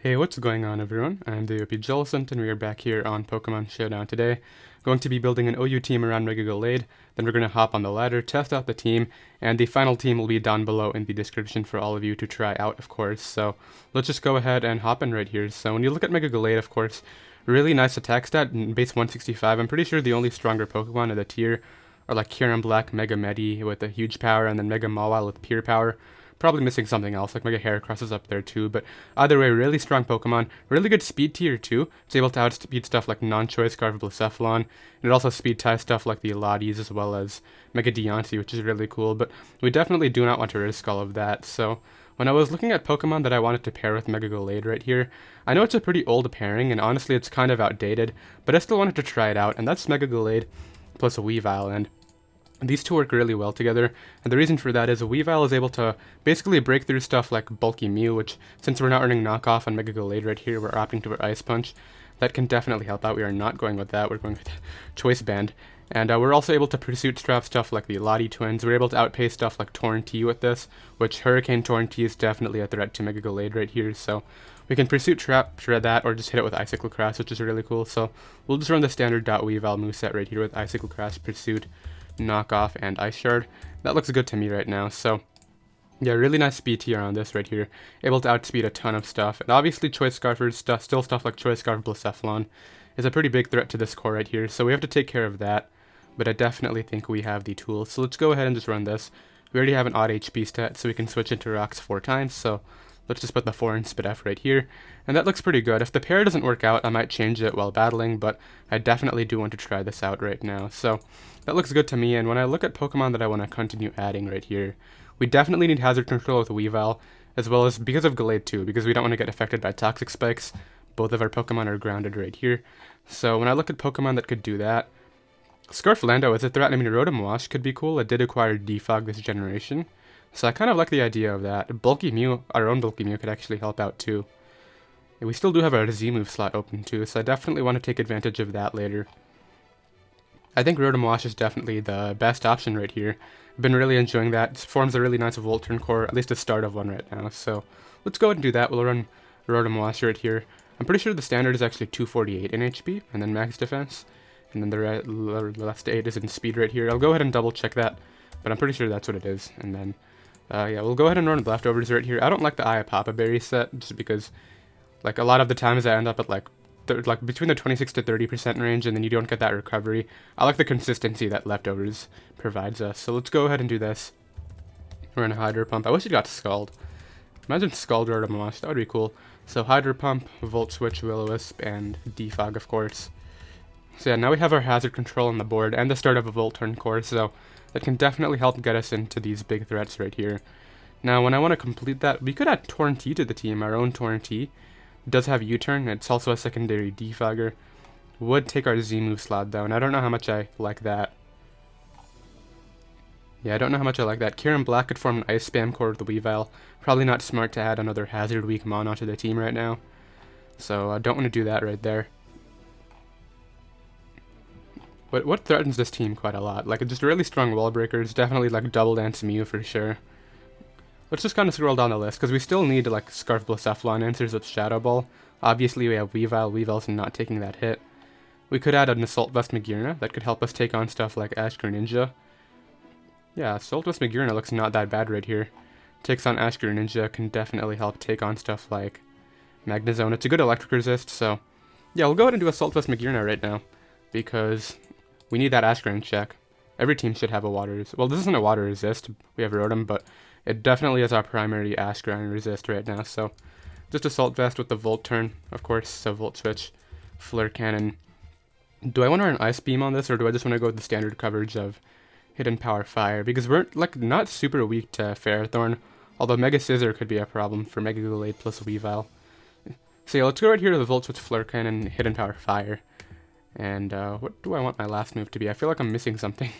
Hey, what's going on everyone? I'm the OPJellicent and we are back here on Pokemon Showdown today. Going to be building an OU team around Mega Gallade, then we're going to hop on the ladder, test out the team, and the final team will be down below in the description for all of you to try out, of course. So let's just go ahead and hop in right here. So when you look at Mega Gallade, of course, really nice attack stat, base 165. I'm pretty sure the only stronger Pokemon in the tier are like Kyurem Black, Mega Medi with a huge power, and then Mega Mawile with pure power. Probably missing something else, like Mega Heracross is up there too, but either way, really strong Pokemon, really good speed tier too. It's able to outspeed stuff like Non-Choice Scarf Blacephalon, and it also speed ties stuff like the Eladies as well as Mega Deontay, which is really cool, but we definitely do not want to risk all of that. So when I was looking at Pokemon that I wanted to pair with Mega Gallade right here, I know it's a pretty old pairing, and honestly it's kind of outdated, but I still wanted to try it out, and that's Mega Gallade plus a Weavile, and these two work really well together, and the reason for that is a Weavile is able to basically break through stuff like Bulky Mew, which, since we're not earning knockoff on Mega Gallade right here, we're opting to our Ice Punch. That can definitely help out. We are not going with that, we're going with Choice Band. And we're also able to Pursuit Strap stuff like the Eladi Twins. We're able to outpace stuff like Torrentee with this, which Hurricane Torrentee is definitely a threat to Mega Gallade right here, so we can Pursuit Trap, shred that, or just hit it with Icicle Crash, which is really cool. So we'll just run the standard Weavile moveset right here with Icicle Crash, Pursuit, Knockoff, and Ice Shard. That looks good to me right now. So yeah, really nice speed tier on this right here. Able to outspeed a ton of stuff. And obviously Choice Scarfers, still stuff like Choice Scarf Blacephalon is a pretty big threat to this core right here. So we have to take care of that. But I definitely think we have the tools. So let's go ahead and just run this. We already have an odd HP stat, so we can switch into rocks 4 times. So let's just put the 4 in Spidef right here. And that looks pretty good. If the pair doesn't work out, I might change it while battling, but I definitely do want to try this out right now. So that looks good to me, and when I look at Pokemon that I want to continue adding right here, we definitely need Hazard Control with Weavile, as well as because of Gallade too, because we don't want to get affected by Toxic Spikes. Both of our Pokemon are grounded right here. So when I look at Pokemon that could do that, Scarflando is a threat. I mean, Rotom-Wash could be cool. It did acquire Defog this generation, so I kind of like the idea of that. Bulky Mew, our own Bulky Mew, could actually help out too. And we still do have our Z-move slot open too, so I definitely want to take advantage of that later. I think Rotom-Wash is definitely the best option right here. I've been really enjoying that. It forms a really nice Volt Turn core, at least the start of one right now. So let's go ahead and do that. We'll run Rotom-Wash right here. I'm pretty sure the standard is actually 248 in HP, and then max defense. And then the last 8 is in speed right here. I'll go ahead and double check that, but I'm pretty sure that's what it is. And then, yeah, we'll go ahead and run Leftovers right here. I don't like the Iapapa Berry set, just because, like, a lot of the times I end up at, like between the 26 to 30% range, and then you don't get that recovery. I like the consistency that Leftovers provides us. So let's go ahead and do this. We're in a Hydro Pump. I wish it got Scald. Imagine Scald Rotom-Wash. That would be cool. So Hydro Pump, Volt Switch, Will-O-Wisp, and Defog, of course. So yeah, now we have our Hazard Control on the board and the start of a Volt Turn core, so that can definitely help get us into these big threats right here. Now, when I want to complete that, we could add Torrentee to the team, our own Torrentee. It does have U-Turn, it's also a secondary defogger. Would take our Z-move slot though, and I don't know how much I like that. Yeah, I don't know how much I like that. Kyurem Black could form an Ice Spam core with the Weavile. Probably not smart to add another Hazard Weak Mono to the team right now. So I don't want to do that right there. What threatens this team quite a lot? Like, just really strong wall breakers, definitely like Double Dance Mew for sure. Let's just kind of scroll down the list, because we still need like Scarf Blacephalon answers with Shadow Ball. Obviously we have Weavile. Weavile's not taking that hit. We could add an Assault Vest Magearna. That could help us take on stuff like Ash Greninja. Yeah, Assault Vest Magearna looks not that bad right here. Takes on Ash Greninja, can definitely help take on stuff like Magnezone. It's a good electric resist, so yeah, we'll go ahead and do Assault Vest Magearna right now, because we need that Ash Gren check. Every team should have a water resist. Well, this isn't a water resist. We have Rotom, but it definitely is our primary Ash Gren resist right now. So just Assault Vest with the Volt Turn, of course. So Volt Switch, Flare Cannon. Do I want to run Ice Beam on this, or do I just want to go with the standard coverage of Hidden Power Fire? Because we're like not super weak to Ferrothorn, although Mega Scissor could be a problem for Mega Gallade plus Weavile. So yeah, let's go right here to the Volt Switch, Flare Cannon, Hidden Power Fire. And what do I want my last move to be? I feel like I'm missing something.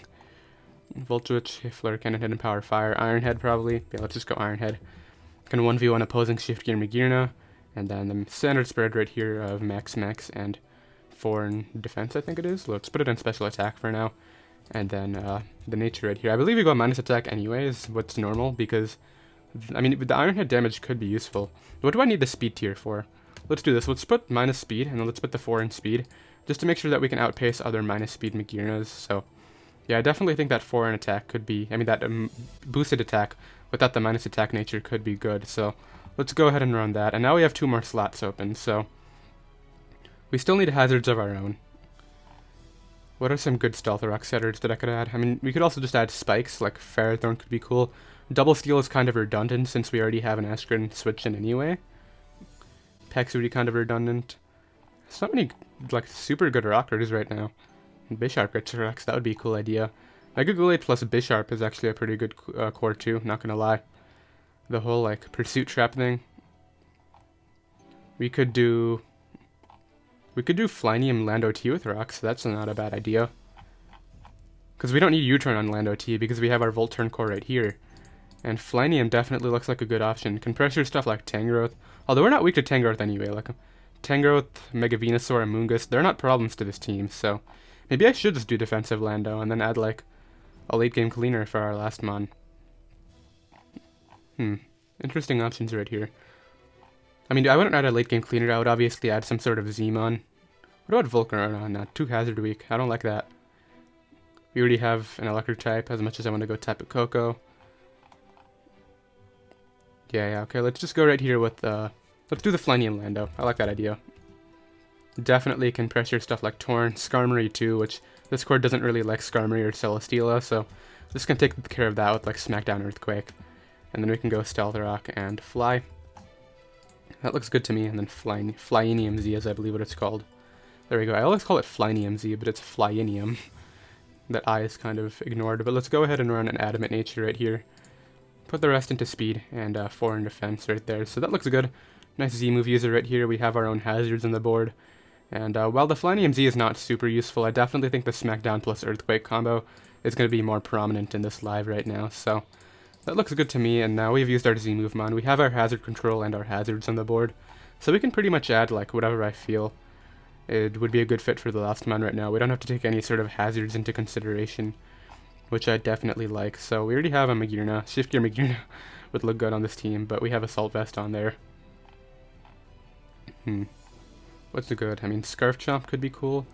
Volt Switch, Flare Cannon, Hidden Power Fire, Iron Head probably. Yeah, let's just go Iron Head. Can 1v1 opposing Shift Gear Magearna. And then the standard spread right here of Max and 4 in defense, I think it is. Let's put it in special attack for now. And then the nature right here. I believe we go minus attack anyways, what's normal, because, I mean, the Iron Head damage could be useful. What do I need the speed tier for? let's do this. Let's put minus speed, and then let's put the 4 in speed, just to make sure that we can outpace other minus speed Magearnas. So, yeah, I definitely think that 4 in attack could be, I mean, that boosted attack without the minus attack nature could be good. So, let's go ahead and run that. And now we have 2 more slots open, so we still need hazards of our own. What are some good stealth rock setters that I could add? I mean, we could also just add spikes, like Ferrothorn could be cool. Double Steel is kind of redundant since we already have an Askren switch in anyway. Pex would be kind of redundant. There's not many, like, super good rockers right now. And Bisharp gets Rex, that would be a cool idea. Mega Gallade plus Bisharp is actually a pretty good core too, not gonna lie. The whole, like, Pursuit Trap thing. We could do Flynium Lando T with rocks, so that's not a bad idea. Because we don't need U-turn on Lando T because we have our Volturn core right here. And Flynium definitely looks like a good option. Compressor stuff like Tangrowth, although we're not weak to Tangrowth anyway, like Tangrowth, Mega Venusaur, and Moongus, they're not problems to this team, so maybe I should just do defensive Lando and then add like a late game cleaner for our last mon. Interesting options right here. I mean, I wouldn't add a late game cleaner, I would obviously add some sort of Z-mon. What about Volcarona? Not too hazard weak, I don't like that. We already have an electric type, as much as I want to go type of Coco. Yeah, okay, let's just go right here with, let's do the Flynium Lando. I like that idea. Definitely can pressure stuff like Torn, Skarmory too, which this core doesn't really like Skarmory or Celesteela, so this can take care of that with like Smackdown Earthquake. And then we can go Stealth Rock and Fly. That looks good to me, and then Flyinium Z, as I believe what it's called. There we go. I always call it Flynium Z, but it's Flyinium. That I is kind of ignored, but let's go ahead and run an Adamant Nature right here. Put the rest into speed, and 4 in defense right there, so that looks good. Nice Z-move user right here. We have our own hazards on the board. And while the Flynium Z is not super useful, I definitely think the Smackdown plus Earthquake combo is going to be more prominent in this live right now, so that looks good to me. And now we've used our Z-move mon. We have our hazard control and our hazards on the board, so we can pretty much add like whatever I feel it would be a good fit for the last mon right now. We don't have to take any sort of hazards into consideration, which I definitely like. So we already have a Magearna. Shift Gear Magearna would look good on this team, but we have Assault Vest on there. What's the good? I mean, Scarf Chomp could be cool.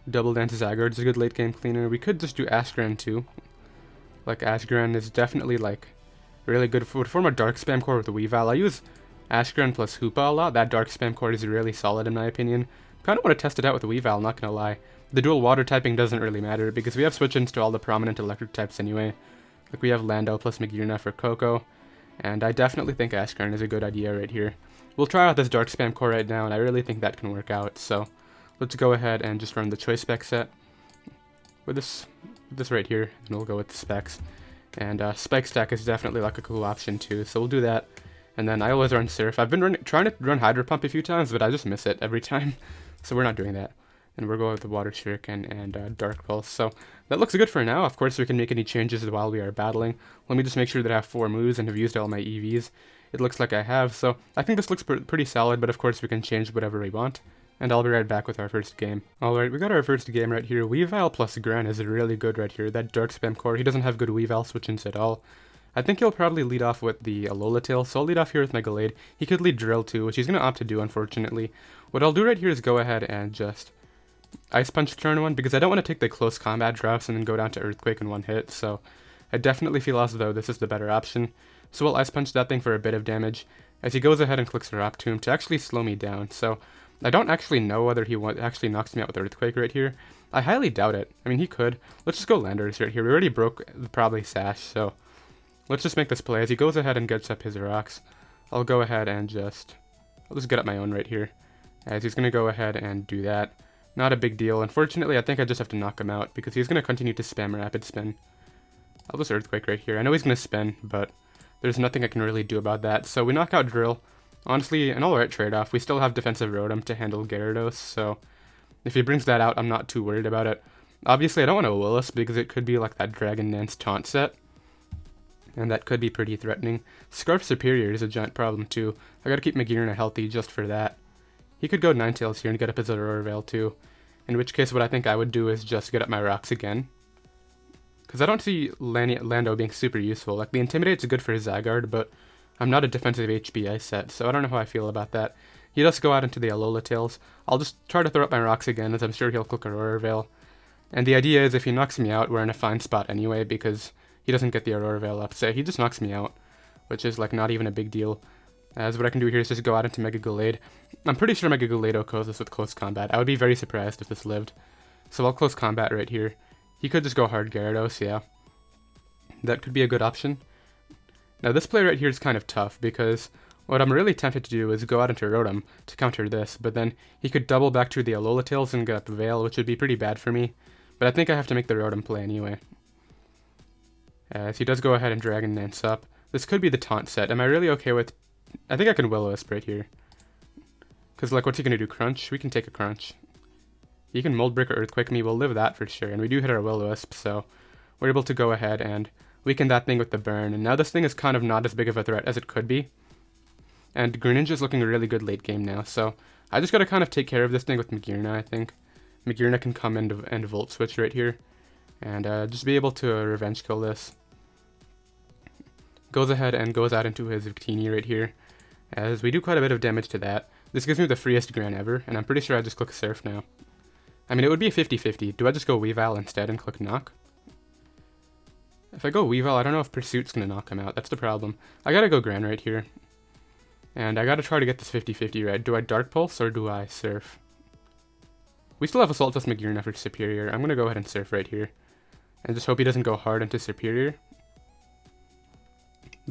Double Dance Zygarde is a good late game cleaner. We could just do Askren too. Like, Askren is definitely like really good for form a Dark Spam core with the Weavile. I use Askren plus Hoopa a lot. That Dark Spam core is really solid in my opinion. Kind of want to test it out with the Weavile, not gonna lie. The dual water typing doesn't really matter because we have switch-ins to all the prominent electric types anyway. Like, we have Lando plus Magearna for Coco, and I definitely think Askren is a good idea right here. We'll try out this Dark Spam core right now, and I really think that can work out, so let's go ahead and just run the Choice Spec set with this right here, and we'll go with the specs. And Spike Stack is definitely like a cool option too, so we'll do that. And then I always run Surf. I've been trying to run Hydro Pump a few times, but I just miss it every time, so we're not doing that. And we're going with the Water Shuriken and Dark Pulse. So that looks good for now. Of course, we can make any changes while we are battling. Let me just make sure that I have 4 moves and have used all my EVs. It looks like I have, so I think this looks pretty solid, but of course we can change whatever we want. And I'll be right back with our first game. Alright, we got our first game right here. Weavile plus Gran is really good right here. That Dark Spam core, he doesn't have good Weavile switch-ins at all. I think he'll probably lead off with the Alola Tail, so I'll lead off here with my Gallade. He could lead Drill too, which he's going to opt to do, unfortunately. What I'll do right here is go ahead and just Ice Punch turn 1, because I don't want to take the close combat drops and then go down to Earthquake in one hit, so I definitely feel as though this is the better option. So we'll Ice Punch that thing for a bit of damage, as he goes ahead and clicks Rock Tomb to actually slow me down. So I don't actually know whether he actually knocks me out with Earthquake right here. I highly doubt it. I mean, he could. Let's just go Landers right here. We already broke probably Sash, so let's just make this play. As he goes ahead and gets up his rocks, I'll go ahead and I'll just get up my own right here, as he's going to go ahead and do that. Not a big deal. Unfortunately, I think I just have to knock him out, because he's going to continue to spam Rapid Spin. I'll just Earthquake right here. I know he's going to spin, but there's nothing I can really do about that. So we knock out Drill. Honestly, an alright trade-off. We still have defensive Rotom to handle Gyarados, so if he brings that out, I'm not too worried about it. Obviously, I don't want to Will-O-Wisp because it could be like that Dragon Dance taunt set, and that could be pretty threatening. Scarf Superior is a giant problem too. I gotta keep Magearna healthy just for that. He could go Ninetales here and get up his Aurora Veil too, in which case what I think I would do is just get up my rocks again, because I don't see Lando being super useful. Like, the Intimidate's good for his Zygarde, but I'm not a defensive HP Ice set, so I don't know how I feel about that. he does go out into the Alola Tails. I'll just try to throw up my rocks again, as I'm sure he'll click Aurora Veil. And the idea is if he knocks me out, we're in a fine spot anyway, because he doesn't get the Aurora Veil up. So he just knocks me out, which is like not even a big deal. As what I can do here is just go out into Mega Gallade. I'm pretty sure Mega Gallade OHKOs this with close combat. I would be very surprised if this lived. So I'll close combat right here. He could just go hard Gyarados, yeah. That could be a good option. Now this play right here is kind of tough, because what I'm really tempted to do is go out into Rotom to counter this, but then he could double back to the Alola Tails and get up Veil, which would be pretty bad for me. But I think I have to make the Rotom play anyway. As he does go ahead and Dragon Dance up. This could be the taunt set. Am I really okay with... I think I can Will-O-Wisp right here. Because, like, what's he going to do? Crunch? We can take a Crunch. He can Mold Break or Earthquake me. We'll live that for sure. And we do hit our Will-O-Wisp, so we're able to go ahead and weaken that thing with the Burn. And now this thing is kind of not as big of a threat as it could be. And Greninja's looking really good late game now, so I just got to kind of take care of this thing with Magearna, I think. Magearna can come in and Volt Switch right here. And just be able to revenge kill this. Goes ahead and goes out into his Victini right here, as we do quite a bit of damage to that. This gives me the freest Gran ever, and I'm pretty sure I just click Surf now. I mean, it would be a 50-50. Do I just go Weavile instead and click Knock? If I go Weavile, I don't know if Pursuit's going to knock him out. That's the problem. I gotta go Gran right here. And I gotta try to get this 50-50 right. Do I Dark Pulse or do I Surf? We still have Assault Dust Magearna for Superior. I'm gonna go ahead and Surf right here. And just hope he doesn't go hard into Superior.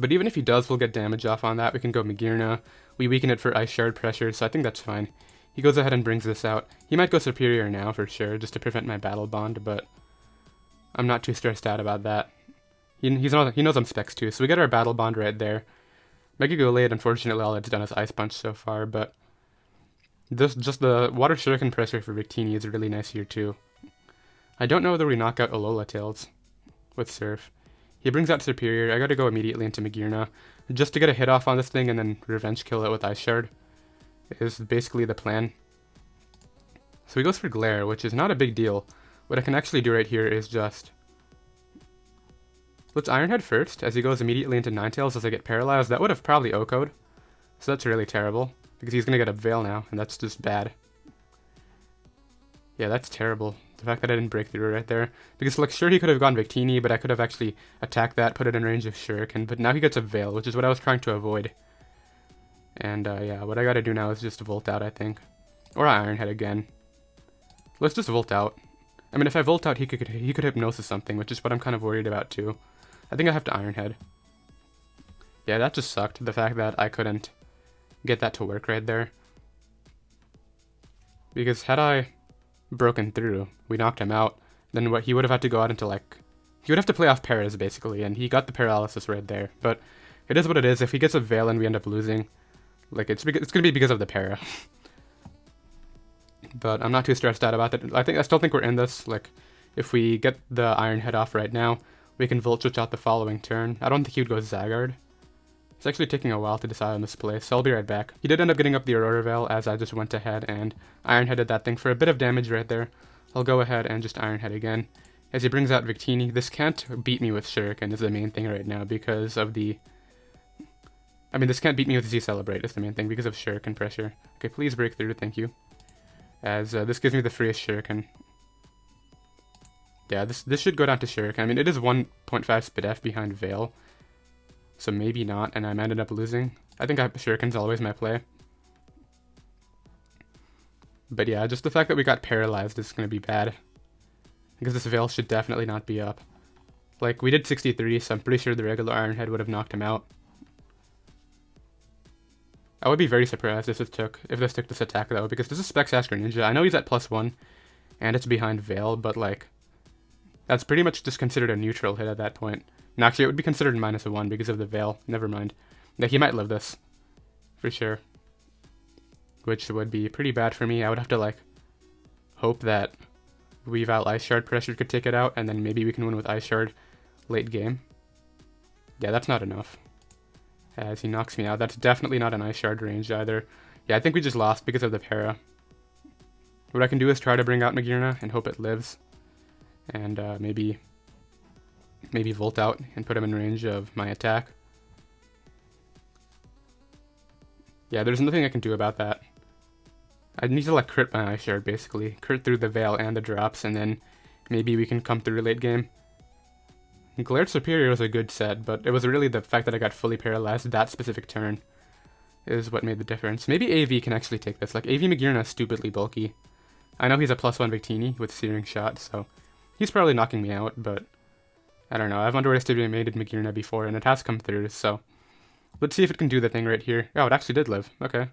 But even if he does, we'll get damage off on that. We can go Magearna. We weaken it for Ice Shard pressure, so I think that's fine. He goes ahead and brings this out. He might go Superior now for sure, just to prevent my Battle Bond, but I'm not too stressed out about that. He knows I'm Specs too, so we get our Battle Bond right there. Mega Gallade, unfortunately, all it's done is Ice Punch so far, but just the Water Shuriken pressure for Victini is really nice here too. I don't know whether we knock out Alola Tails with Surf. He brings out Superior. I gotta go immediately into Magearna just to get a hit off on this thing and then revenge kill it with Ice Shard is basically the plan. So he goes for Glare, which is not a big deal. What I can actually do right here is just... Let's Iron Head first, as he goes immediately into Ninetales as I get paralyzed. That would have probably OHKO'd, so that's really terrible, because he's gonna get a Veil now, and that's just bad. Yeah, that's terrible. The fact that I didn't break through right there. Because, like, sure, he could have gone Victini, but I could have actually attacked that, put it in range of Shuriken. But now he gets a Veil, which is what I was trying to avoid. And, yeah, what I gotta do now is just Volt out, I think. Or Iron Head again. Let's just Volt out. I mean, if I Volt out, he could Hypnosis something, which is what I'm kind of worried about, too. I think I have to Iron Head. Yeah, that just sucked. The fact that I couldn't get that to work right there. Because had I broken through, we knocked him out, then what he would have had to go out into, like, he would have to play off Paras basically, and he got the paralysis right there. But it is what it is. If he gets a Veil and we end up losing, like, it's gonna be because of the para. But I'm not too stressed out about it. I still think we're in this. Like, if we get the Iron Head off right now, we can Volt Switch out the following turn. I don't think he would go Zygarde. It's actually taking a while to decide on this play, so I'll be right back. He did end up getting up the Aurora Veil as I just went ahead and Iron Headed that thing for a bit of damage right there. I'll go ahead and just Iron Head again. As he brings out Victini, this can't beat me with Shuriken is the main thing right now because of the... I mean, this can't beat me with Z-Celebrate is the main thing because of Shuriken pressure. Okay, please break through, thank you. As this gives me the freest Shuriken. Yeah, this should go down to Shuriken. I mean, it is 1.5 Speed F behind Veil. So maybe not, and I ended up losing. I think Shuriken's always my play. But yeah, just the fact that we got paralyzed is going to be bad. Because this Veil should definitely not be up. Like, we did 63, so I'm pretty sure the regular Iron Head would have knocked him out. I would be very surprised if this took this attack though, because this is Specs Ash Greninja. I know he's at +1, and it's behind Veil, but like, that's pretty much just considered a neutral hit at that point. And actually, it would be considered -1 because of the Veil. Never mind. Yeah, he might live this. For sure. Which would be pretty bad for me. I would have to, like, hope that Weavile Ice Shard pressure could take it out, and then maybe we can win with Ice Shard late game. Yeah, that's not enough. As he knocks me out. That's definitely not an Ice Shard range either. Yeah, I think we just lost because of the para. What I can do is try to bring out Magearna and hope it lives. And maybe Volt out and put him in range of my attack. Yeah, there's nothing I can do about that. I need to like crit my Ice Shard basically. Crit through the Veil and the drops, and then maybe we can come through late game. Galarian Superior was a good set, but it was really the fact that I got fully paralyzed that specific turn is what made the difference. Maybe AV can actually take this. Like, AV Magearna is stupidly bulky. I know he's a +1 Victini with Searing Shot, so he's probably knocking me out, but I don't know. I've underestimated Magearna before, and it has come through, so let's see if it can do the thing right here. Oh, it actually did live. Okay.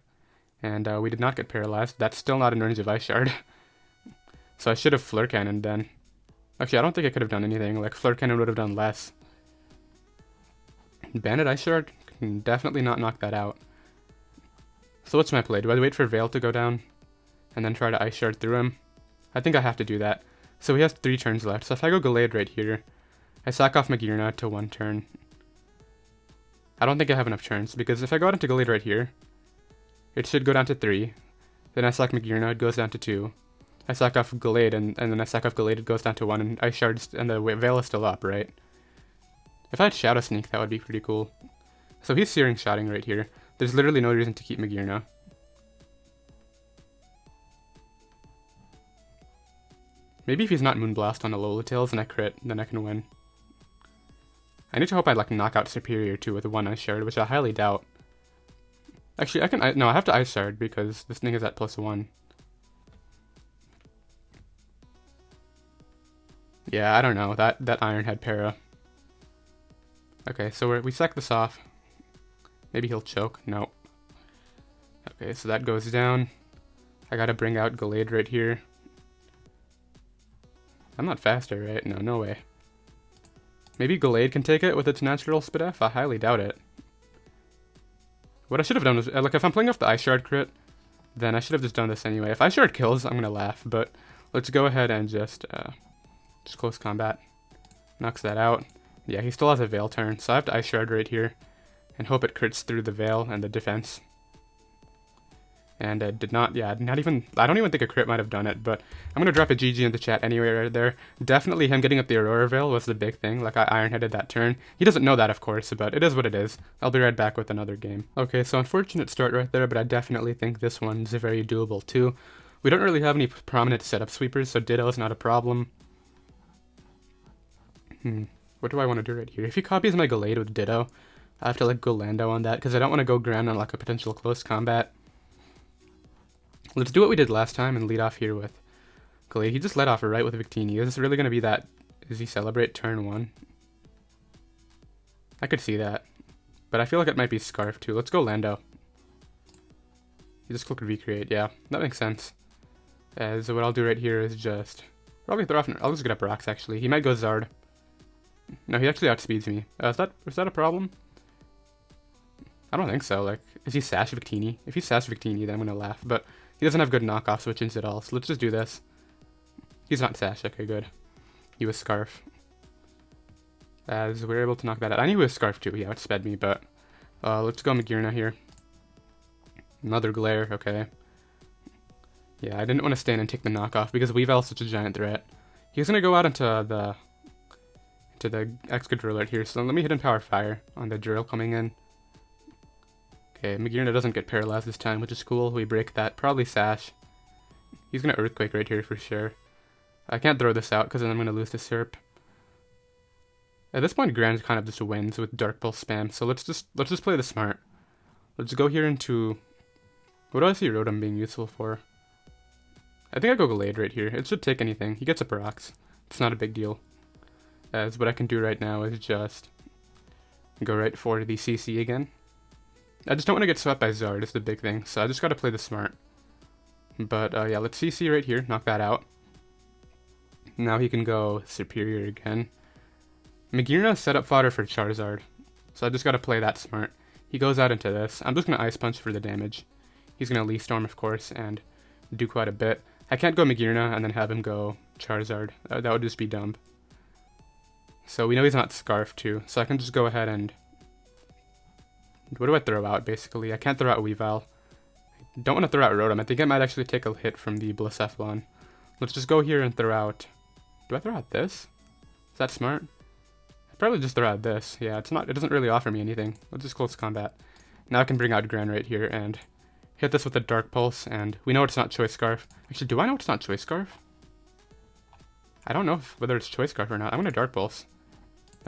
And we did not get paralyzed. That's still not in range of Ice Shard. So I should have Flare Cannon then. Actually, I don't think I could have done anything. Like, Flare Cannon would have done less. Banded Ice Shard can definitely not knock that out. So what's my play? Do I wait for Veil to go down and then try to Ice Shard through him? I think I have to do that. So he has 3 turns left. So if I go Gallade right here, I sack off Magearna to 1 turn. I don't think I have enough turns, because if I go out into Gallade right here, it should go down to 3. Then I sack Magearna, it goes down to 2. I sack off Gallade, and then I sack off Gallade, it goes down to 1, and Ice Shards, and the Veil is still up, right? If I had Shadow Sneak, that would be pretty cool. So he's Searing Shotting right here. There's literally no reason to keep Magearna. Maybe if he's not Moonblast on a Lolatails and I crit, then I can win. I need to hope I like knock out Superior too with 1 Ice Shard, which I highly doubt. Actually, I have to Ice Shard because this thing is at +1. Yeah, I don't know. That Iron had para. Okay, so we sack this off. Maybe he'll choke. No. Okay, so that goes down. I gotta bring out Gallade right here. I'm not faster, right? No, no way. Maybe Gallade can take it with its natural Spidef? I highly doubt it. What I should have done was, like, if I'm playing off the Ice Shard crit, then I should have just done this anyway. If Ice Shard kills, I'm gonna laugh, but let's go ahead and just close combat. Knocks that out. Yeah, he still has a Veil turn, so I have to Ice Shard right here and hope it crits through the Veil and the defense. And it did not, yeah, not even, I don't even think a crit might have done it, but I'm going to drop a GG in the chat anyway right there. Definitely him getting up the Aurora Veil was the big thing, like I Iron-Headed that turn. He doesn't know that, of course, but it is what it is. I'll be right back with another game. Okay, so unfortunate start right there, but I definitely think this one's very doable too. We don't really have any prominent setup sweepers, so Ditto is not a problem. What do I want to do right here? If he copies my Gallade with Ditto, I have to like go Lando on that, because I don't want to go Grand on like a potential close combat. Let's do what we did last time and lead off here with Gallade. He just led off right with Victini. Is this really going to be that? Does he celebrate turn 1? I could see that. But I feel like it might be Scarf too. Let's go Lando. You just click Recreate. Yeah, that makes sense. So what I'll do right here is just probably throw off. I'll just get up Rocks actually. He might go Zard. No, he actually outspeeds me. Is that a problem? I don't think so. Like, is he Sash Victini? If he's Sash Victini, then I'm gonna laugh. But he doesn't have good knockoff switch-ins at all, so let's just do this. He's not Sash, okay, good. He was Scarf. As we're able to knock that out. I knew he was Scarf too, yeah, it sped me, but let's go Magearna here. Another Glare, okay. Yeah, I didn't want to stand and take the knockoff because Weavile is such a giant threat. He's gonna go out into the Excadrill here, so let me hidden power fire on the drill coming in. Okay, Magearna doesn't get paralyzed this time, which is cool. We break that. Probably Sash. He's gonna Earthquake right here for sure. I can't throw this out because then I'm gonna lose to Serp. At this point, Grand kind of just wins with Dark Pulse spam. So let's just play the smart. Let's go here into. What do I see Rotom being useful for? I think I go Gallade right here. It should take anything. He gets a Parox. It's not a big deal. As what I can do right now is just go right for the CC again. I just don't want to get swept by Zard, is the big thing, so I just gotta play the smart. But yeah, let's CC right here, knock that out. Now he can go Superior again. Magearna set up fodder for Charizard, so I just gotta play that smart. He goes out into this. I'm just gonna Ice Punch for the damage. He's gonna Leaf Storm, of course, and do quite a bit. I can't go Magearna and then have him go Charizard. That would just be dumb. So we know he's not Scarf too, so I can just go ahead and... What do I throw out, basically? I can't throw out Weavile. I don't want to throw out Rotom. I think I might actually take a hit from the Blacephalon. Let's just go here and throw out... Do I throw out this? Is that smart? I'd probably just throw out this. Yeah, it's not. It doesn't really offer me anything. Let's just close combat. Now I can bring out Gran right here and Hit this with a Dark Pulse, and we know it's not Choice Scarf. Actually, do I know it's not Choice Scarf? I don't know whether it's Choice Scarf or not. I'm gonna Dark Pulse.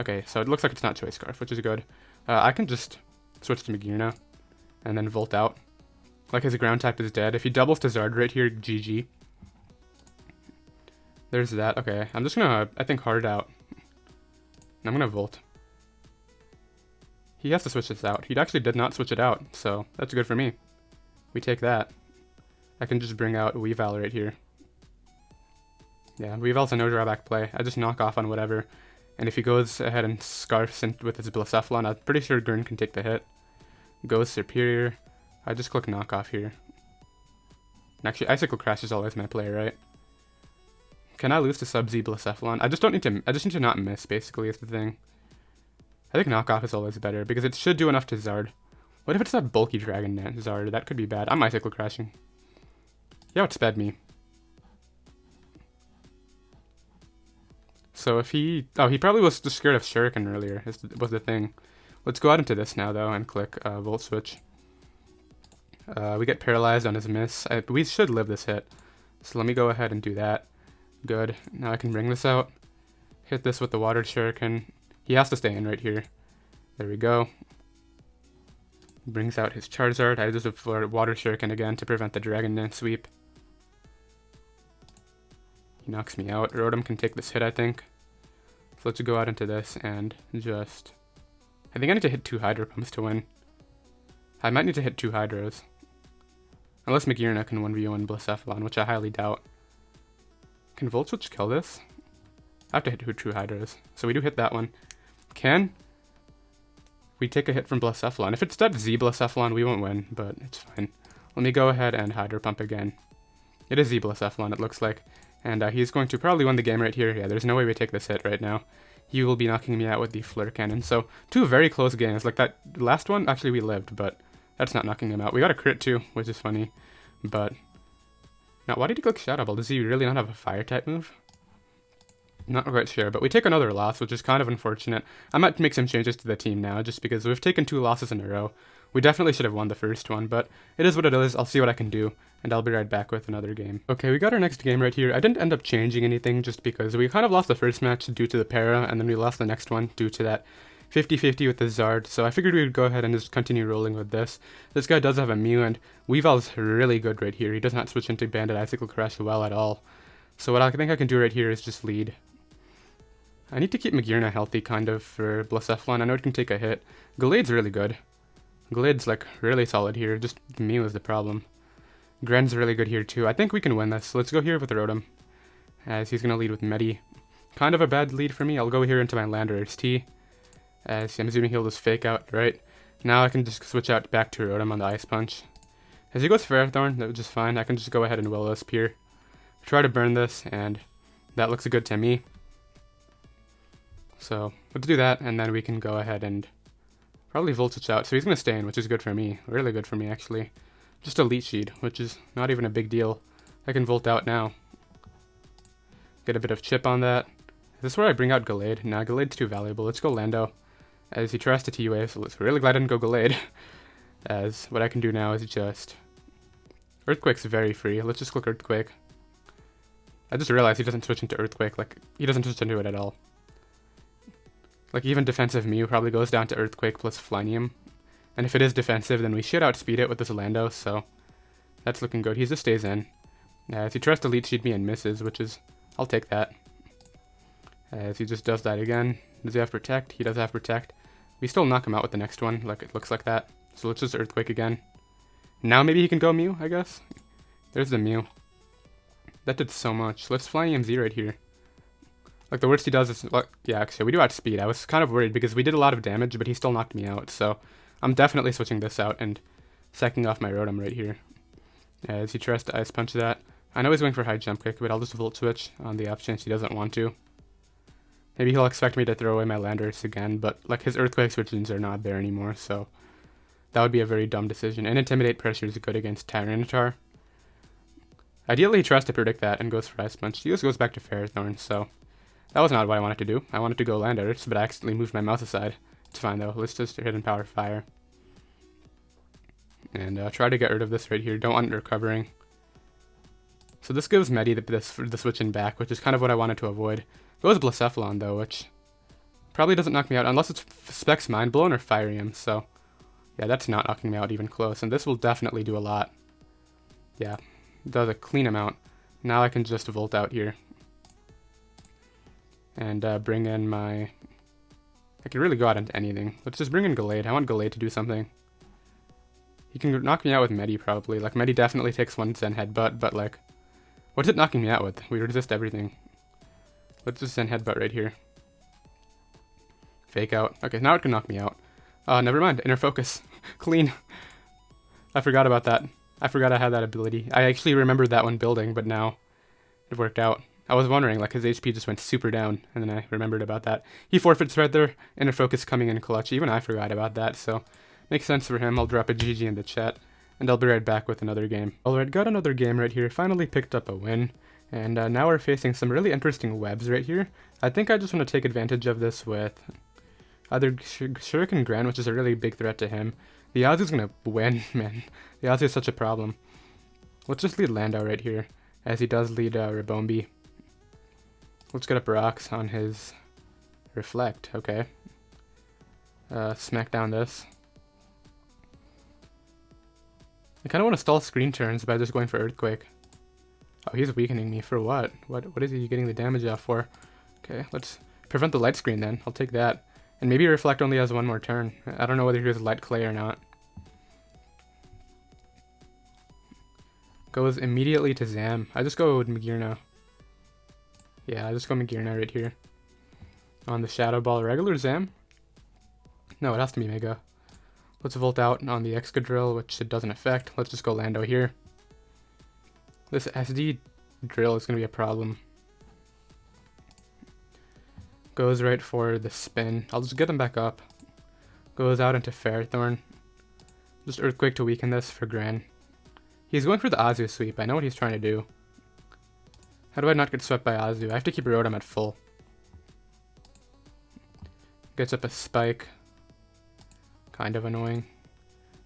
Okay, so it looks like it's not Choice Scarf, which is good. I can just switch to Magearna, and then Volt out. Like his ground type is dead. If he doubles to Zard right here, GG. There's that. Okay, I'm just gonna, I think, hard out. I'm gonna Volt. He has to switch this out. He actually did not switch it out, so that's good for me. We take that. I can just bring out Weavile right here. Yeah, Weavile's a no drawback play. I just knock off on whatever. And if he goes ahead and Scarfs with his Blacephalon, I'm pretty sure Gurn can take the hit. Goes Superior. I just click knock off here. And actually, Icicle Crash is always my play, right? Can I lose to Sub-Z Blacephalon? I just need to not miss, basically, is the thing. I think knockoff is always better, because it should do enough to Zard. What if it's that bulky Dragon Net Zard? That could be bad. I'm Icicle Crashing. He outsped me. So if he... Oh, he probably was just scared of Shuriken earlier, was the thing. Let's go out into this now, though, and click Volt Switch. We get paralyzed on his miss. We should live this hit. So let me go ahead and do that. Good. Now I can bring this out. Hit this with the Water Shuriken. He has to stay in right here. There we go. Brings out his Charizard. I just have Water Shuriken again to prevent the Dragon Dance sweep. He knocks me out. Rotom can take this hit, I think. So let's go out into this and just... I think I need to hit 2 Hydro Pumps to win. I might need to hit 2 Hydros. Unless Magearna can 1v1 Blacephalon, which I highly doubt. Can Volt Switch kill this? I have to hit 2 True Hydros. So we do hit that one. Can we take a hit from Blacephalon? If it's that Z Blacephalon, we won't win, but it's fine. Let me go ahead and Hydro Pump again. It is Z Blacephalon, it looks like. And he's going to probably win the game right here. Yeah, there's no way we take this hit right now. He will be knocking me out with the Flare Cannon. So 2 very close games. Like that last one, actually we lived, but that's not knocking him out. We got a crit too, which is funny. But now, why did he click Shadow Ball? Does he really not have a Fire type move? Not quite sure, but we take another loss, which is kind of unfortunate. I might make some changes to the team now, just because we've taken 2 losses in a row. We definitely should have won the first one, but it is what it is. I'll see what I can do, and I'll be right back with another game. Okay, we got our next game right here. I didn't end up changing anything just because we kind of lost the first match due to the para, and then we lost the next one due to that 50-50 with the Zard, so I figured we would go ahead and just continue rolling with this. This guy does have a Mew, and Weavile's really good right here. He does not switch into Bandit Icicle Crash well at all. So what I think I can do right here is just lead. I need to keep Magearna healthy, kind of, for Blacephalon. I know it can take a hit. Gallade's really good. Gallade's, like, really solid here. Just Mew is the problem. Gren's really good here, too. I think we can win this. Let's go here with Rotom, as he's going to lead with Medi. Kind of a bad lead for me. I'll go here into my Landorus T, as I'm assuming he'll just fake out, right? Now I can just switch out back to Rotom on the Ice Punch. As he goes Ferrothorn, that was just fine. I can just go ahead and Will-O-Wisp here. Try to burn this, and that looks good to me. So let's do that, and then we can go ahead and probably Volt Switch out. So he's going to stay in, which is good for me. Really good for me, actually. Just a Leech Seed, which is not even a big deal. I can Volt out now. Get a bit of chip on that. Is this where I bring out Gallade? Nah, Gallade's too valuable. Let's go Lando, as he tries to TUA, so let's really glad I didn't go Gallade. As what I can do now is just... Earthquake's very free. Let's just click Earthquake. I just realized he doesn't switch into Earthquake. Like, he doesn't switch into it at all. Like, even defensive Mew probably goes down to Earthquake plus Flynium. And if it is defensive, then we should outspeed it with this Lando, so that's looking good. He just stays in. As he tries to Leech Seed me and misses, which is... I'll take that. As he just does that again. Does he have Protect? He does have Protect. We still knock him out with the next one, like it looks like that. So let's just Earthquake again. Now maybe he can go Mew, I guess? There's the Mew. That did so much. Let's Fly EMZ right here. Like, the worst he does is... Like, yeah, actually, we do outspeed. I was kind of worried because we did a lot of damage, but he still knocked me out. So I'm definitely switching this out and sacking off my Rotom right here. As he tries to Ice Punch that. I know he's going for High Jump Kick, but I'll just Volt Switch on the off chance he doesn't want to. Maybe he'll expect me to throw away my Landorus again, but like his Earthquake switches are not there anymore, so that would be a very dumb decision. And Intimidate Pressure is good against Tyranitar. Ideally, he tries to predict that and goes for Ice Punch. He just goes back to Ferrothorn, so that was not what I wanted to do. I wanted to go Landorus, but I accidentally moved my mouse aside. It's fine though. Let's just hit and Power Fire. and try to get rid of this right here. Don't want it recovering. So this gives Medi the switch in back, which is kind of what I wanted to avoid. Goes Blacephalon though, which probably doesn't knock me out unless it's Specs Mind Blown or Firium. So yeah, that's not knocking me out even close, and this will definitely do a lot. Yeah, it does a clean amount. Now I can just Volt out here and bring in my... I could really go out into anything. Let's just bring in Gallade. I want Gallade to do something. He can knock me out with Medi probably. Like, Medi definitely takes one Zen Headbutt, but like, what's it knocking me out with? We resist everything. Let's just Zen Headbutt right here. Fake out. Okay, now it can knock me out. Never mind. Inner Focus. Clean. I forgot about that. I forgot I had that ability. I actually remembered that one building, but now it worked out. I was wondering, like, his HP just went super down, and then I remembered about that. He forfeits right there. Inner Focus coming in clutch. Even I forgot about that, so makes sense for him. I'll drop a GG in the chat, and I'll be right back with another game. Alright, got another game right here. Finally picked up a win, and now we're facing some really interesting webs right here. I think I just want to take advantage of this with either Shuriken Gran, which is a really big threat to him. The Azu's gonna win, man. The Azu is such a problem. Let's just lead Lando right here, as he does lead Rabombi. Let's get up rocks on his Reflect, okay. Smack down this. I kind of want to stall screen turns by just going for Earthquake. Oh, he's weakening me for what? What is he getting the damage off for? Okay, let's prevent the light screen then. I'll take that. And maybe Reflect only has one more turn. I don't know whether he has Light Clay or not. Goes immediately to Zam. I just go with Magearna. Yeah, I just go Magearna right here. On the Shadow Ball. Regular Zam? No, it has to be Mega. Let's Volt out on the Excadrill, which it doesn't affect. Let's just go Lando here. This SD drill is going to be a problem. Goes right for the spin. I'll just get him back up. Goes out into Ferrothorn. Just Earthquake to weaken this for Gran. He's going for the Azu sweep. I know what he's trying to do. How do I not get swept by Azu? I have to keep Rotom at full. Gets up a Spike. Kind of annoying.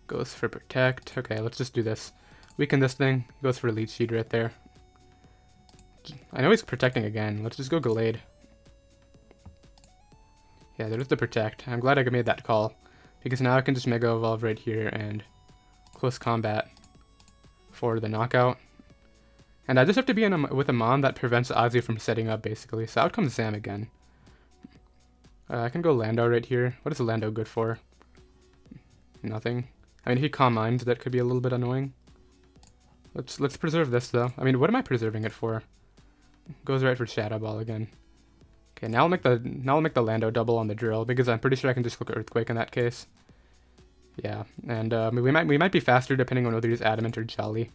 Goes for Protect. Okay, let's just do this. Weaken this thing. Goes for Leech Seed right there. I know he's protecting again. Let's just go Gallade. Yeah, there's the Protect. I'm glad I made that call, because now I can just Mega Evolve right here and Close Combat for the knockout. And I just have to be with a Mon that prevents Azu from setting up, basically. So out comes Zam again. I can go Lando right here. What is Lando good for? Nothing. I mean, if he Calm Minds, that could be a little bit annoying. Let's preserve this, though. I mean, what am I preserving it for? Goes right for Shadow Ball again. Okay, now I'll make the Lando double on the drill, because I'm pretty sure I can just click Earthquake in that case. Yeah, and we might be faster depending on whether he's Adamant or Jolly.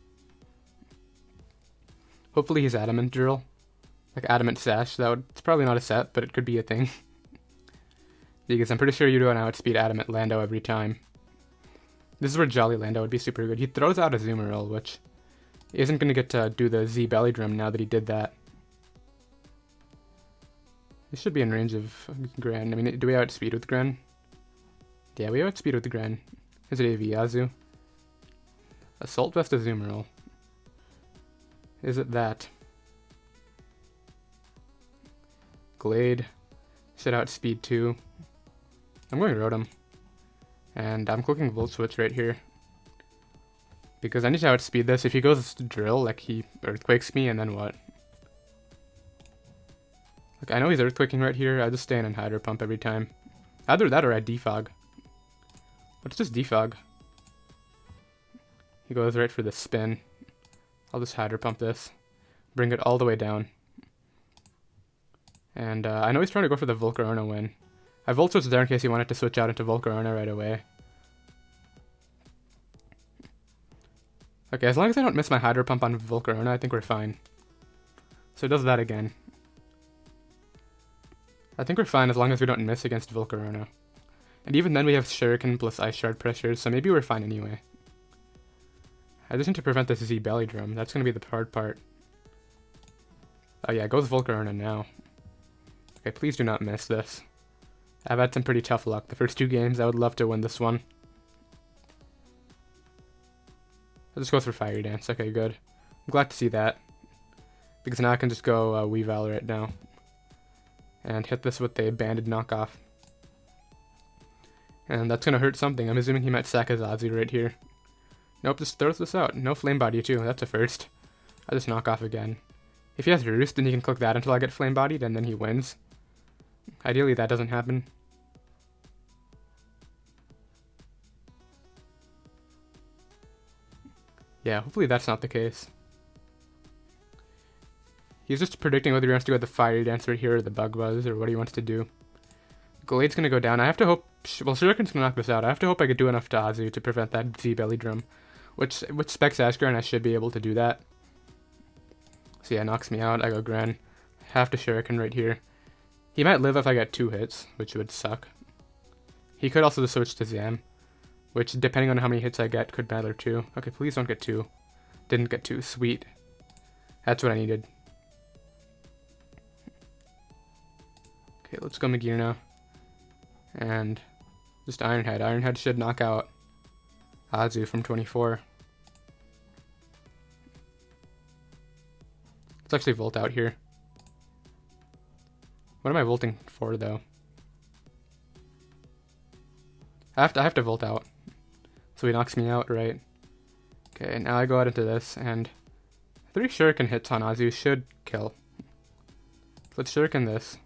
Hopefully he's Adamant Drill. Like Adamant Sash. It's probably not a set, but it could be a thing. Because I'm pretty sure you don't outspeed Adamant Lando every time. This is where Jolly Lando would be super good. He throws out a Azumarill, which isn't going to get to do the Z Belly Drum now that he did that. This should be in range of Gran. I mean, do we outspeed with Gran? Yeah, we outspeed with the Gran. Is it AV Azu? Assault Vest Azumarill. Is it that? Glade. Should outspeed too. I'm going Rotom. And I'm clicking Volt Switch right here. Because I need to outspeed this. If he goes Drill, like he Earthquakes me, and then what? Like, I know he's Earthquaking right here. I just stay in and Hydro Pump every time. Either that or I Defog. Let's just Defog. He goes right for the spin. I'll just Hydro Pump this. Bring it all the way down. And I know he's trying to go for the Volcarona win. I Volt Switched there in case he wanted to switch out into Volcarona right away. Okay, as long as I don't miss my Hydro Pump on Volcarona, I think we're fine. So he does that again. I think we're fine as long as we don't miss against Volcarona. And even then we have Shuriken plus Ice Shard pressures, so maybe we're fine anyway. I just need to prevent this Z Belly Drum. That's going to be the hard part. Oh yeah, it goes Volcarona now. Okay, please do not miss this. I've had some pretty tough luck. The first two games, I would love to win this one. I'll just go for Fiery Dance. Okay, good. I'm glad to see that. Because now I can just go Weavile right now. And hit this with a banded knockoff. And that's going to hurt something. I'm assuming he might sack his Ozzy right here. Nope, just throws this out. No Flame Body too. That's a first. I'll just knock off again. If he has Roost, then he can click that until I get Flame Bodied, and then he wins. Ideally, that doesn't happen. Yeah, hopefully that's not the case. He's just predicting whether he wants to go with the Fiery Dance right here or the Bug Buzz or what he wants to do. Gallade's going to go down. I have to hope... Well, Shuriken's going to knock this out. I have to hope I could do enough to Azu to prevent that Z-Belly Drum. Which specs Ashgar, and I should be able to do that. So yeah, knocks me out. I go Gren. Have to Shuriken right here. He might live if I get 2 hits, which would suck. He could also switch to Zam, which, depending on how many hits I get, could matter too. Okay, please don't get 2. Didn't get 2. Sweet. That's what I needed. Okay, let's go Magearna. And just Iron Head. Iron Head should knock out Azu from 24. Let's actually Volt out here. What am I Volting for, though? I have to Volt out. So he knocks me out, right? Okay, now I go out into this, and 3 Shuriken hits on Azu should kill. Let's Shuriken this.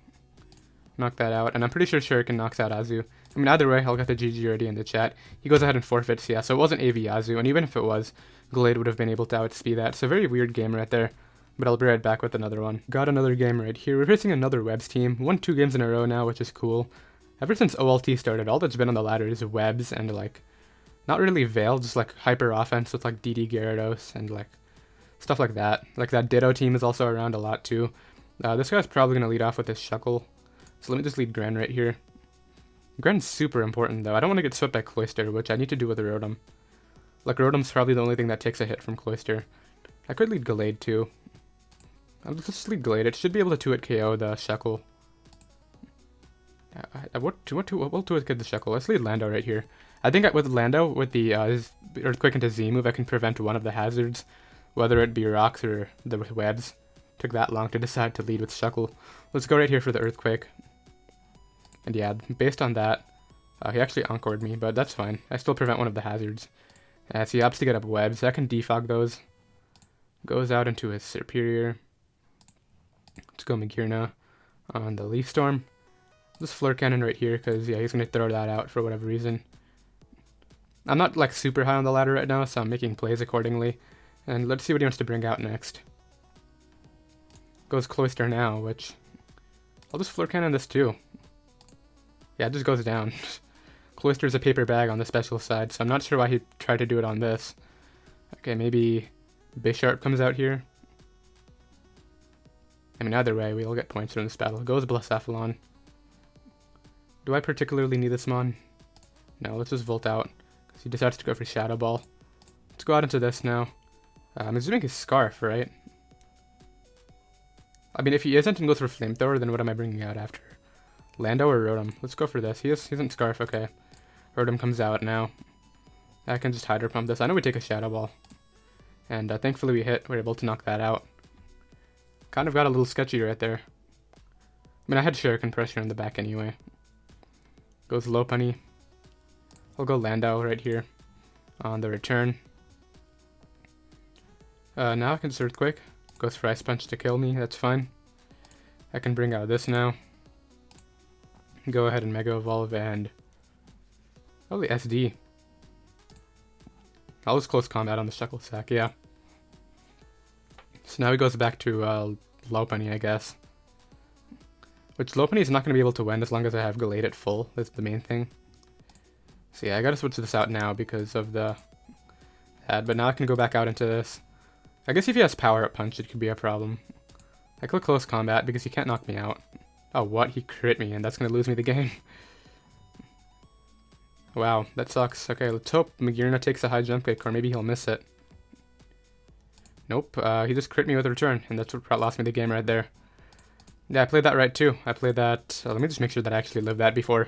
Knock that out, and I'm pretty sure Shuriken knocks out Azu. I mean, either way, I'll get the GG already in the chat. He goes ahead and forfeits, yeah, so it wasn't AV Azu, and even if it was, Gallade would have been able to outspeed that. So very weird game right there, but I'll be right back with another one. Got another game right here. We're facing another Webs team. Won 2 games in a row now, which is cool. Ever since OLT started, all that's been on the ladder is Webs and, like, not really Veil, just, like, hyper offense with, like, DD Gyarados and, like, stuff like that. Like, that Ditto team is also around a lot, too. This guy's probably going to lead off with his Shuckle. So let me just lead Gren right here. Gren's super important, though. I don't want to get swept by Cloyster, which I need to do with a Rotom. Like, Rotom's probably the only thing that takes a hit from Cloyster. I could lead Gallade, too. I'll just lead Gallade. It should be able to 2-hit KO the Shuckle. We'll 2-hit KO the Shuckle. Let's lead Lando right here. I think with Lando, with the Earthquake into Z move, I can prevent one of the hazards, whether it be rocks or the webs. Took that long to decide to lead with Shuckle. Let's go right here for the Earthquake. And yeah, based on that, he actually encored me, but that's fine. I still prevent one of the hazards. So he opts to get up webs. I can defog those. Goes out into his Superior. Let's go Magearna on the Leaf Storm. This Flare Cannon right here, because yeah, he's going to throw that out for whatever reason. I'm not like super high on the ladder right now, so I'm making plays accordingly. And let's see what he wants to bring out next. Goes Cloyster now, which I'll just Flare Cannon this too. Yeah, it just goes down. Cloyster's a paper bag on the special side, so I'm not sure why he tried to do it on this. Okay, maybe Bisharp comes out here. I mean, either way, we'll get points from this battle. Goes Blacephalon. Do I particularly need this Mon? No, let's just Volt out, because he decides to go for Shadow Ball. Let's go out into this now. I'm assuming his Scarf, right? I mean, if he isn't and goes for Flamethrower, then what am I bringing out after? Lando or Rotom? Let's go for this. He isn't Scarf, okay. Rotom comes out now. I can just Hydro Pump this. I know we take a Shadow Ball. And thankfully we hit. We're able to knock that out. Kind of got a little sketchy right there. I mean, I had Shuriken pressure in the back anyway. Goes Lopunny. I'll go Lando right here on the return. Now I can just Earthquake. Goes for Ice Punch to kill me, that's fine. I can bring out this now. Go ahead and Mega Evolve and... oh, the SD. I'll just close combat on the Shuckle Sack, yeah. So now he goes back to Lopunny, I guess. Which Lopunny is not going to be able to win as long as I have Gallade at full, that's the main thing. So yeah, I gotta switch this out now because of the ad, but now I can go back out into this. I guess if he has Power Up Punch, it could be a problem. I click Close Combat because he can't knock me out. Oh, what? He crit me, and that's going to lose me the game. Wow, that sucks. Okay, let's hope Magearna takes a high jump kick, or maybe he'll miss it. Nope, he just crit me with a return, and that's what lost me the game right there. Yeah, I played that right too. I played that... let me just make sure that I actually lived that before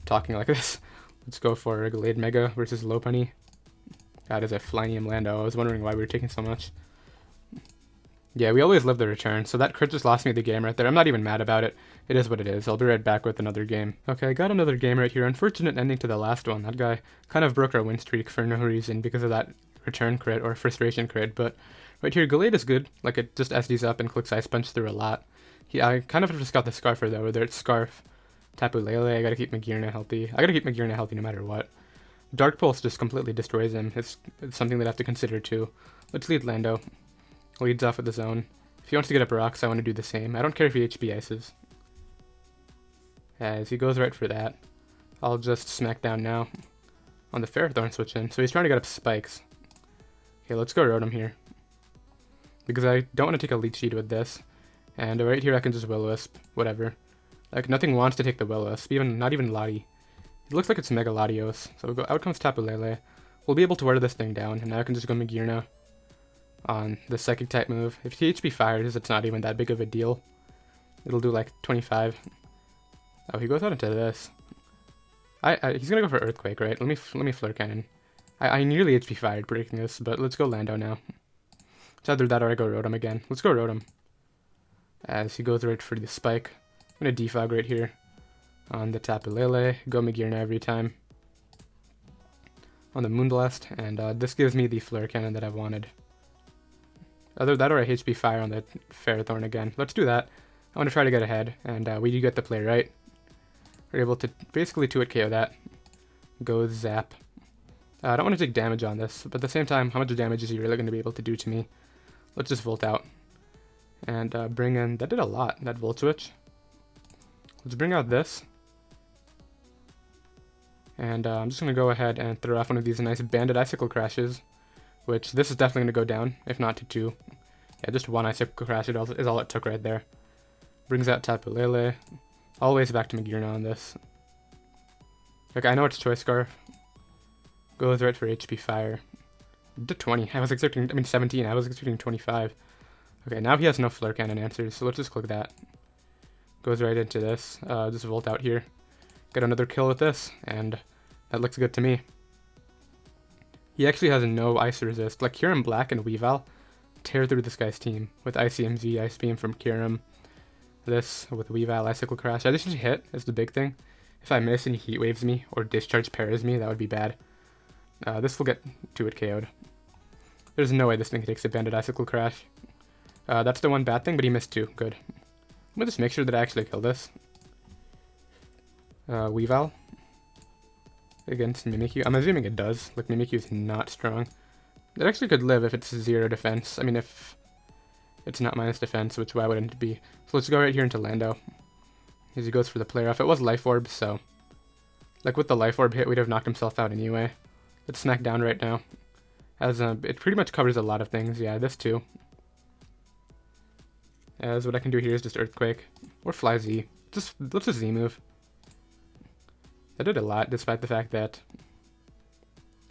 talking like this. Let's go for Gallade-Mega versus Lopunny. That is a Flynium Lando. I was wondering why we were taking so much. Yeah, we always live the return, so that crit just lost me the game right there. I'm not even mad about it. It is what it is. I'll be right back with another game. Okay, I got another game right here. Unfortunate ending to the last one. That guy kind of broke our win streak for no reason because of that return crit or frustration crit, but right here, Gallade is good. Like, it just SDs up and clicks Ice Punch through a lot. I kind of just got the Scarfer though, whether it's Scarf, Tapu Lele, I gotta keep Magearna healthy. I gotta keep Magearna healthy no matter what. Dark Pulse just completely destroys him. It's something that I have to consider too. Let's lead Lando. Leads off with the zone. If he wants to get up rocks, I want to do the same. I don't care if he HP ices. As he goes right for that. I'll just smack down now on the Ferrothorn switch in. So he's trying to get up spikes. Okay, let's go Rotom here. Because I don't want to take a leech seed with this. And right here I can just Will-O-Wisp. Whatever. Like, nothing wants to take the Will-O-Wisp. Not even Lottie. It looks like it's Mega Latios. So out comes Tapu Lele. We'll be able to wear this thing down. And now I can just go Magearna on the Psychic type move. If he HP fires, it's not even that big of a deal. It'll do like 25. Oh, he goes out into this. He's gonna go for Earthquake, right? Let me Flare Cannon. I nearly HP fired predicting this, but let's go Lando now. It's either that or I go Rotom again. Let's go Rotom. As he goes right for the Spike. I'm gonna Defog right here on the Tapu Lele. Go Magearna every time on the Moonblast, and this gives me the Flare Cannon that I've wanted. Either that or a HP Fire on the Ferrothorn again. Let's do that. I want to try to get ahead, and we do get the play right. We're able to basically 2-hit KO that. Go Zap. I don't want to take damage on this, but at the same time, how much damage is he really going to be able to do to me? Let's just Volt out. And bring in... That did a lot, that Volt Switch. Let's bring out this. And I'm just going to go ahead and throw off one of these nice Banded Icicle Crashes. Which, this is definitely going to go down, if not to 2. Yeah, just 1 Icicle Crash is all it took right there. Brings out Tapu Lele. Always back to Magearna on this. Like, I know it's Choice Scarf. Goes right for HP Fire. Did 20. I was expecting, 17. I was expecting 25. Okay, now he has no Flare Cannon answers, so let's just click that. Goes right into this. Just Volt out here. Get another kill with this, and that looks good to me. He actually has no Ice Resist. Like, Kyurem Black and Weavile tear through this guy's team with ICMZ, Ice Beam from Kyurem. This with Weavile, Icicle Crash. I just need to hit is the big thing. If I miss and he Heat Waves me or Discharge Paras me, that would be bad. This will get 2-hit KO'd. There's no way this thing takes a Banded Icicle Crash. That's the one bad thing, but he missed 2. Good. I'm gonna just make sure that I actually kill this. Weavile against Mimikyu. I'm assuming it does. Like, Mimikyu is not strong. It actually could live if it's 0 defense. I mean, if it's not minus defense, which why wouldn't it be? So let's go right here into Lando. As he goes for the play off. It was Life Orb, so... Like, with the Life Orb hit, we'd have knocked himself out anyway. Let's smack down right now. As it pretty much covers a lot of things. Yeah, this too. As what I can do here is just Earthquake. Or Fly Z. Let's just Z move. That did a lot, despite the fact that...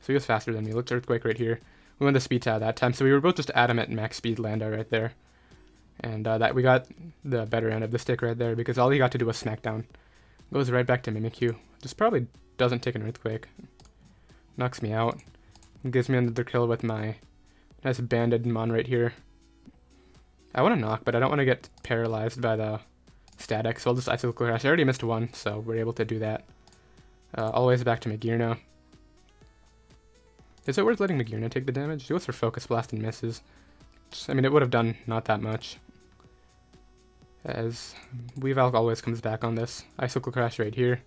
So he was faster than me. Let's Earthquake right here. We won the speed tile that time, so we were both just adamant max speed Lando right there. And that we got the better end of the stick right there, because all he got to do was Smackdown. Goes right back to Mimikyu. Just probably doesn't take an Earthquake. Knocks me out. Gives me another kill with my nice Banded Mon right here. I want to knock, but I don't want to get paralyzed by the static, so I'll just Icicle Crash. I already missed 1, so we're able to do that. Always back to Magearna. Is it worth letting Magearna take the damage? He goes for Focus Blast and misses. I mean, it would have done not that much. As Weavile always comes back on this. Icicle Crash right here.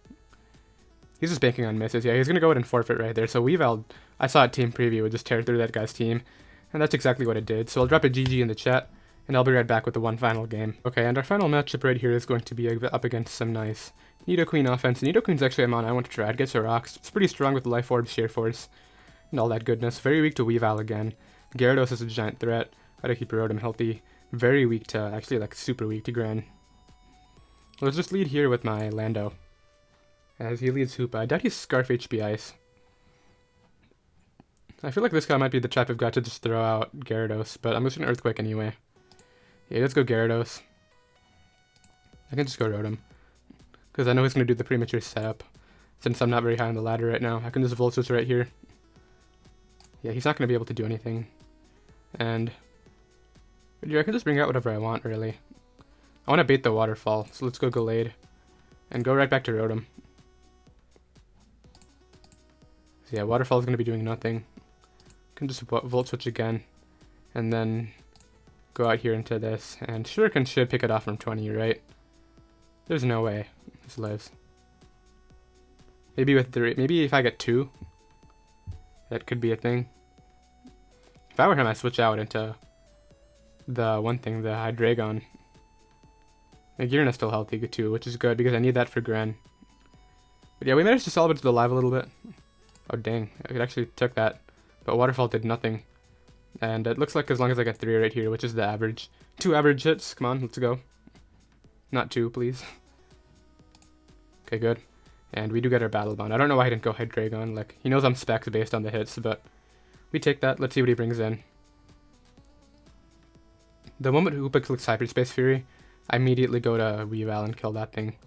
He's just banking on misses. Yeah, he's going to go ahead and forfeit right there. So Weavile, I saw a team preview, would just tear through that guy's team. And that's exactly what it did. So I'll drop a GG in the chat, and I'll be right back with the one final game. Okay, and our final matchup right here is going to be up against some nice Nidoqueen offense. Nidoqueen's actually a mon I want to try. It gets her rocks. It's pretty strong with Life Orb, Sheer Force, and all that goodness. Very weak to Weavile again. Gyarados is a giant threat. Gotta keep Rotom healthy. Very weak to, actually like super weak to Gran. Let's just lead here with my Lando. As he leads Hoopa. I doubt he's Scarf HP Ice. I feel like this guy might be the type of guy to just throw out Gyarados, but I'm just gonna Earthquake anyway. Yeah, let's go Gyarados. I can just go Rotom, because I know he's gonna do the premature setup. Since I'm not very high on the ladder right now, I can just Volt Switch right here. Yeah, he's not going to be able to do anything. And yeah, I can just bring out whatever I want, really. I want to bait the waterfall, so let's go Gallade. And go right back to Rotom. So yeah, waterfall is going to be doing nothing. Can just Volt Switch again. And then go out here into this. And Shuriken should pick it off from 20, right? There's no way this lives. Maybe with 3, maybe if I get 2, that could be a thing. If I were him, I switch out into the one thing, the Hydreigon. Magearna's still healthy too, which is good because I need that for Gren. But yeah, we managed to salvage the live a little bit. Oh dang, I actually took that. But Waterfall did nothing. And it looks like as long as I get 3 right here, which is the average. 2 average hits, come on, let's go. Not 2, please. Okay, good. And we do get our Battle Bond. I don't know why he didn't go Hydreigon, like, he knows I'm specs based on the hits, but we take that, let's see what he brings in. The moment Hoopa clicks Hyperspace Fury, I immediately go to Weavile and kill that thing.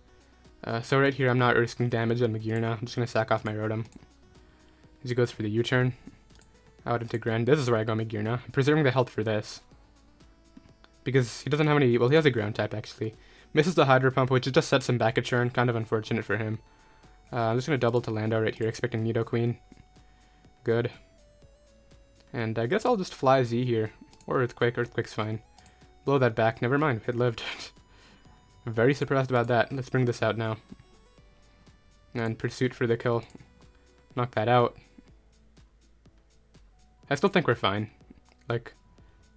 So right here, I'm not risking damage on Magearna. I'm just going to sack off my Rotom. As he goes for the U-turn. Out into Gren. This is where I go Magearna. I'm preserving the health for this. Because he doesn't have any... Well, he has a ground type, actually. Misses the Hydro Pump, which just sets him back a turn. Kind of unfortunate for him. I'm just going to double to Lando right here, expecting Nidoqueen. Good. And I guess I'll just fly Z here. Or Earthquake. Earthquake's fine. Blow that back. Never mind. It lived. I'm very surprised about that. Let's bring this out now. And Pursuit for the kill. Knock that out. I still think we're fine. Like,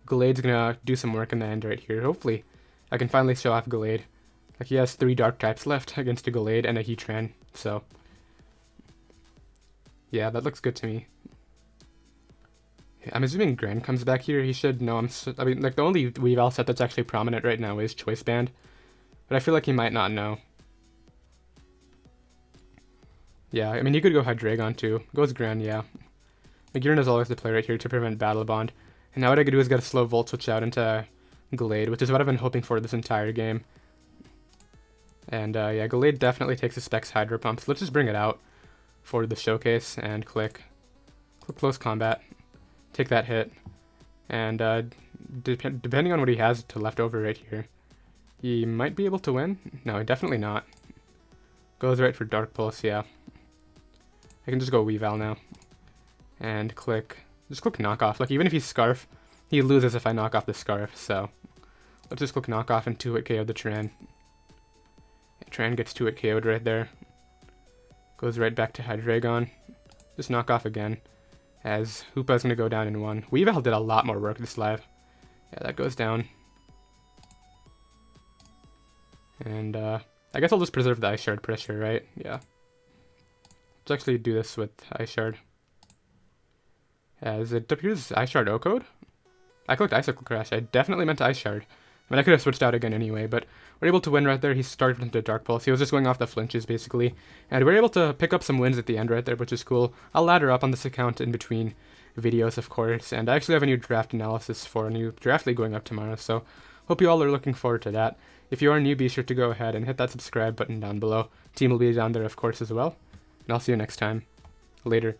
Gallade's gonna do some work in the end right here. Hopefully, I can finally show off Gallade. Like, he has 3 dark types left against a Gallade and a Heatran, so... Yeah, that looks good to me. I'm assuming Gren comes back here. He should know I mean, like, the only Weavile set that's actually prominent right now is Choice Band. But I feel like he might not know. Yeah, I mean, he could go Hydreigon too. Goes Gren, yeah. Magearna's always the play right here to prevent Battle Bond. And now what I could do is get a slow Volt Switch out into Gallade, which is what I've been hoping for this entire game. And yeah, Gallade definitely takes the Specs Hydro Pump. So let's just bring it out for the showcase and click Close Combat. Take that hit. And depending on what he has to left over right here, he might be able to win. No, definitely not. Goes right for Dark Pulse, yeah. I can just go Weavile now. And just click Knock Off. Like, even if he's Scarf, he loses if I knock off the Scarf, so... Let's just click Knock Off and 2-hit KO the Tran. Tran gets 2-hit KO'd right there. Goes right back to Hydreigon. Just knock off again. As Hoopa's gonna go down in 1. Weavile did a lot more work this live. Yeah, that goes down. And, I guess I'll just preserve the Ice Shard pressure, right? Yeah. Let's actually do this with Ice Shard. As it appears Ice Shard O-Code? I clicked Icicle Crash. I definitely meant Ice Shard. I mean, I could have switched out again anyway, but we're able to win right there. He started into Dark Pulse. He was just going off the flinches, basically. And we're able to pick up some wins at the end right there, which is cool. I'll ladder up on this account in between videos, of course. And I actually have a new draft analysis for a new draft league going up tomorrow, so hope you all are looking forward to that. If you are new, be sure to go ahead and hit that subscribe button down below. Team will be down there, of course, as well. And I'll see you next time. Later.